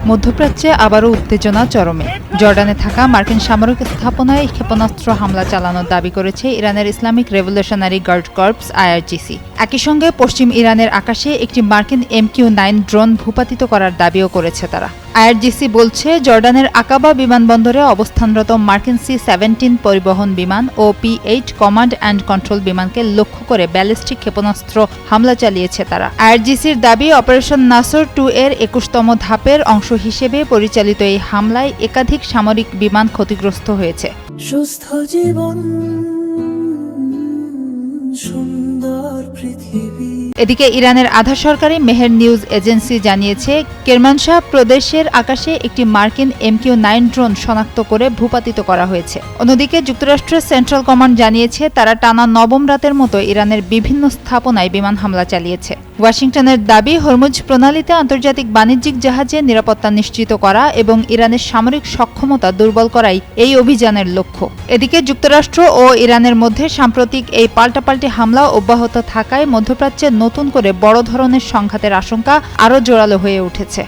মধ্যপ্রাচ্যে আবারও উত্তেজনা চরমে। জর্ডানে থাকা মার্কিন সামরিক স্থাপনায় ক্ষেপণাস্ত্র হামলা চালানোর দাবি করেছে ইরানের Islamic revolutionary guard corps IRGC। একই সঙ্গে পশ্চিম ইরানের আকাশে একটি মার্কিন MQ-9 ড্রোন ভূপাতিত করার দাবিও করেছে তারা। IRGC বলছে জর্ডানের আকাবা বিমানবন্দরে অবস্থানরত মার্কিন C-17 পরিবহন বিমান ও P-8 কমান্ড অ্যান্ড কন্ট্রোল বিমানকে লক্ষ্য করে ব্যালিস্টিক ক্ষেপণাস্ত্র হামলা চালিয়েছে তারা। IRGCর দাবি অপারেশন নাসর 2 এর 21তম ধাপের অংশ হিসেবে পরিচালিত এই হামলায় একাধিক সামরিক বিমান ক্ষতিগ্রস্ত হয়েছে। সুস্থ জীবন, সুন্দর পৃথিবী। এদিকে ইরানের আধা সরকারি মেহের নিউজ এজেন্সি জানিয়েছে কেরমানশাহ প্রদেশের আকাশে একটি মার্কিন MQ-9 ড্রোন শনাক্ত করে ভূপাতিত করা হয়েছে। অন্যদিকে যুক্তরাষ্ট্রের সেন্ট্রাল কমান্ড জানিয়েছে তারা টানা নবম রাতের মতো ইরানের বিভিন্ন স্থাপনায় বিমান হামলা চালিয়েছে। ওয়াশিংটনের দাবি হরমুজ প্রণালীতে আন্তর্জাতিক বাণিজ্যিক জাহাজে নিরাপত্তা নিশ্চিত করা এবং ইরানের সামরিক সক্ষমতা দুর্বল করাই এই অভিযানের লক্ষ্য। এদিকে যুক্তরাষ্ট্র ও ইরানের মধ্যে সাম্প্রতিক এই পাল্টাপাল্টি হামলা অব্যাহত থাকায় মধ্যপ্রাচ্যে নতুন করে বড় ধরনের সংঘাতের আশঙ্কা আরও জোরালো হয়ে উঠেছে।